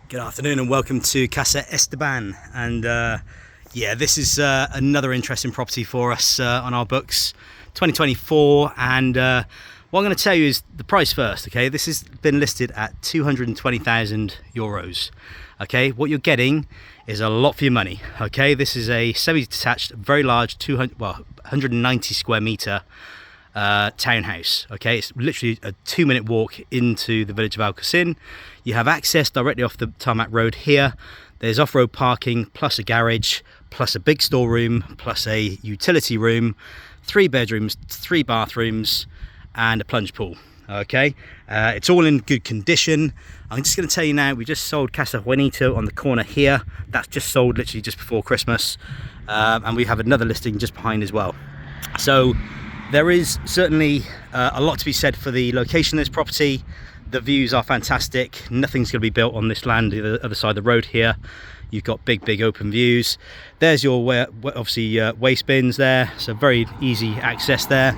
Good afternoon and welcome to Casa Esteban, and yeah, this is another interesting property for us on our books 2024. And what I'm going to tell you is the price first. Okay, this has been listed at 220,000 euros. Okay, what you're getting is a lot for your money. Okay, this is a semi-detached, very large 190 square meter townhouse. Okay, it's literally a 2-minute walk into the village of Alcaucin. You have access directly off the tarmac road here. There's off-road parking plus a garage plus a big storeroom plus a utility room, 3 bedrooms, 3 bathrooms and a plunge pool. Okay, it's all in good condition. I'm just going to tell you now, we just sold Casa Juanito on the corner here. That's just sold literally just before Christmas, and we have another listing just behind as well. So there is certainly a lot to be said for the location of this property. The views are fantastic. Nothing's going to be built on this land the other side of the road here. You've got big open views. There's your obviously waste bins there, so very easy access there.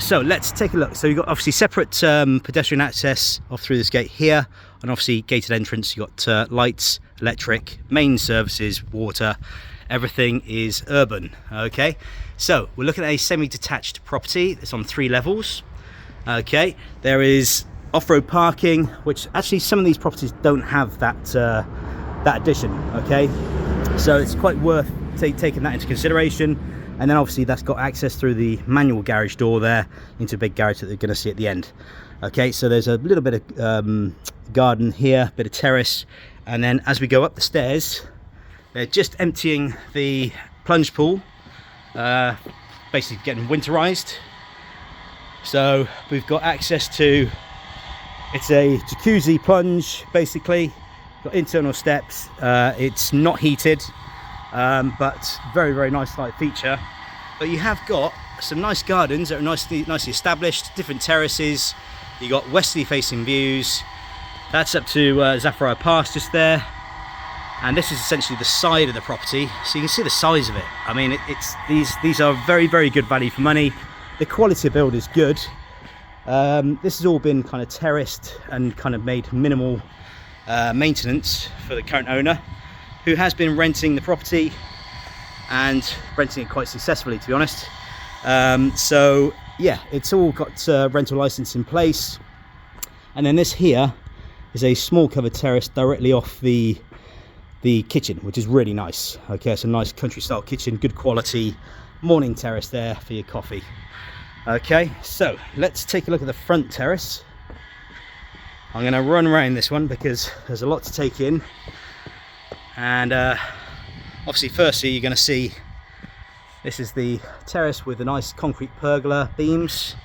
So let's take a look. So you've got obviously separate pedestrian access off through this gate here, and obviously gated entrance. You've got lights, electric, main services, water. Everything is urban. Okay, so we're looking at a semi-detached property. It's on 3 levels. Okay, there is off-road parking, which actually some of these properties don't have that that addition. Okay, so it's quite worth taking that into consideration. And then obviously that's got access through the manual garage door there into a big garage that they're going to see at the end. Okay, so there's a little bit of garden here, bit of terrace, and then as we go up the stairs, they're just emptying the plunge pool, basically getting winterized. So we've got access to, it's a jacuzzi plunge basically, got internal steps. It's not heated, but very nice light feature. But you have got some nice gardens that are nicely established, different terraces. You got westerly facing views. That's up to Zafra Pass just there. And this is essentially the side of the property, so you can see the size of it. I mean, these are very good value for money. The quality of build is good. This has all been kind of terraced and kind of made minimal maintenance for the current owner, who has been renting the property and renting it quite successfully, to be honest. So yeah, it's all got rental license in place. And then this here is a small covered terrace directly off the kitchen, which is really nice. Okay, it's a nice country style kitchen, good quality, morning terrace there for your coffee. Okay, so let's take a look at the front terrace. I'm going to run around this one because there's a lot to take in. And obviously firstly you're going to see this is the terrace with the nice concrete pergola beams.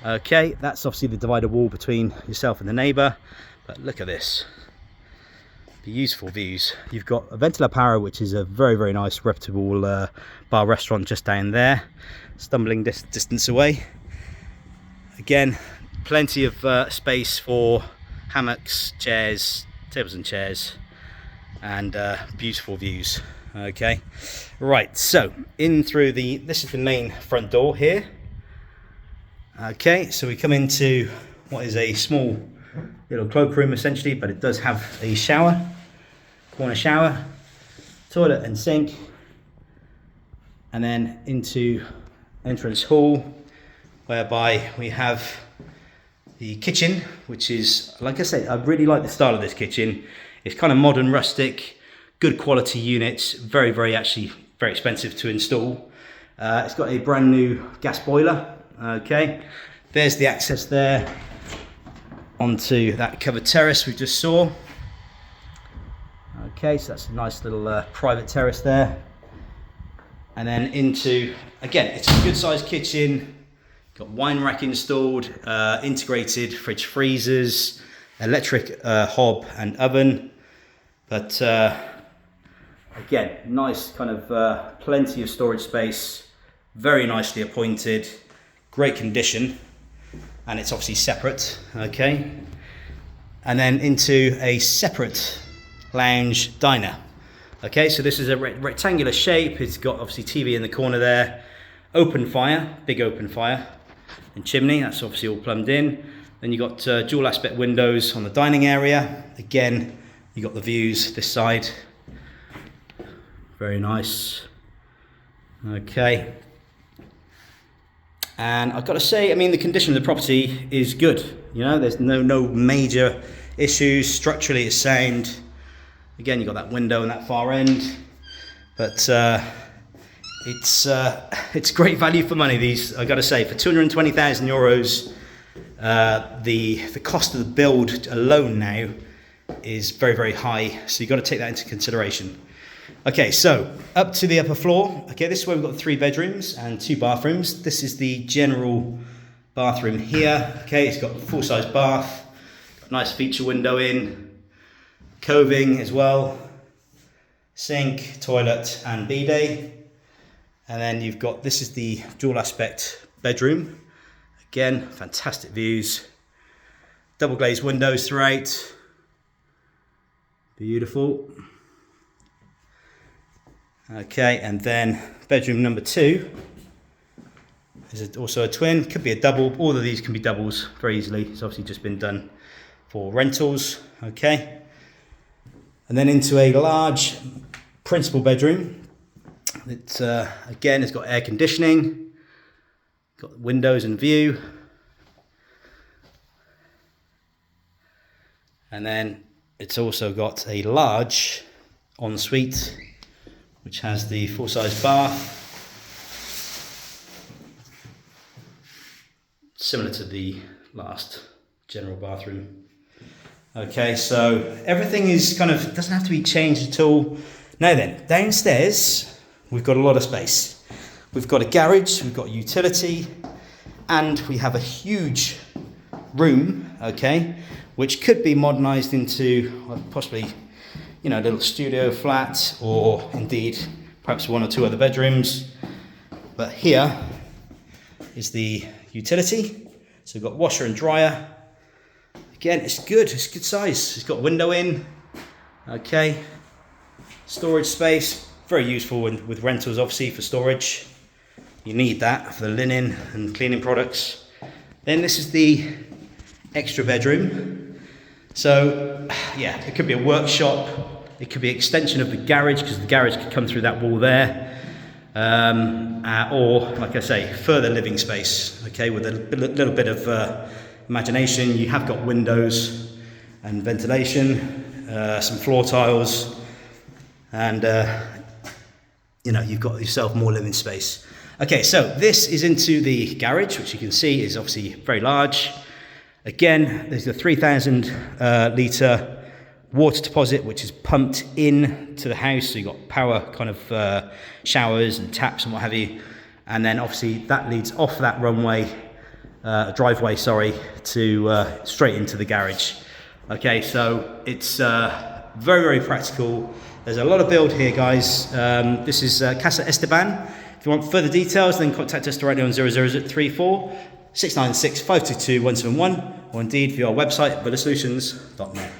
Okay, that's obviously the divider wall between yourself and the neighbour. But look at this, beautiful views. You've got a Ventila Para, which is a very nice reputable bar restaurant just down there, stumbling distance away. Again, plenty of space for hammocks, chairs, tables and chairs, and beautiful views. Okay, right, so in through this is the main front door here. Okay, so we come into what is a small little cloakroom essentially, but it does have a shower, corner shower, toilet and sink, and then into entrance hall, whereby we have the kitchen, which is, like I said, I really like the style of this kitchen. It's kind of modern, rustic, good quality units, very expensive to install. It's got a brand new gas boiler. Okay, there's the access there onto that covered terrace we just saw. Okay, so that's a nice little private terrace there. And then into, again, it's a good sized kitchen, got wine rack installed, integrated fridge freezers, electric hob and oven. But again, nice kind of plenty of storage space, very nicely appointed, great condition. And it's obviously separate. Okay, and then into a separate lounge diner. Okay, so this is a rectangular shape. It's got obviously TV in the corner there, open fire, big open fire and chimney, that's obviously all plumbed in. Then you've got dual aspect windows on the dining area. Again, You got the views this side, very nice. Okay, and I've got to say, I mean, the condition of the property is good. You know, there's no major issues. Structurally, it's sound. Again, you've got that window in that far end, but it's great value for money. These, I've got to say, for 220,000 euros, the cost of the build alone now is very, very high. So you've got to take that into consideration. Okay, so up to the upper floor. Okay, this is where we've got 3 bedrooms and 2 bathrooms. This is the general bathroom here. Okay, it's got a full-size bath, got a nice feature window in, coving as well, sink, toilet and bidet. And then you've got, this is the dual aspect bedroom. Again, fantastic views, double glazed windows throughout, beautiful. Okay, and then bedroom number 2 is also a twin, could be a double. All of these can be doubles very easily. It's obviously just been done for rentals. Okay, and then into a large principal bedroom. It's again, it's got air conditioning, got windows and view, and then it's also got a large ensuite which has the full-size bath, similar to the last general bathroom. Okay, so everything is kind of, doesn't have to be changed at all. Now then, downstairs we've got a lot of space. We've got a garage, we've got utility, and we have a huge room, okay, which could be modernized into possibly, you know, a little studio flat, or indeed perhaps 1 or 2 other bedrooms. But here is the utility. So we've got washer and dryer. Again, it's good size. It's got a window in, okay. Storage space, very useful with rentals, obviously, for storage. You need that for the linen and cleaning products. Then this is the extra bedroom. So yeah, it could be a workshop, it could be an extension of the garage, because the garage could come through that wall there, or like I say, further living space, okay, with a little bit of imagination. You have got windows and ventilation, some floor tiles, and you know, you've got yourself more living space. Okay, so this is into the garage, which you can see is obviously very large. Again, there's the 3,000 litre water deposit, which is pumped in to the house. So you've got power kind of showers and taps and what have you. And then obviously that leads off that runway, driveway, sorry, to straight into the garage. Okay, so it's very, very practical. There's a lot of build here, guys. This is Casa Esteban. If you want further details, then contact us directly on 00034 696 522 171, or indeed via our website, VillaSolutions.net.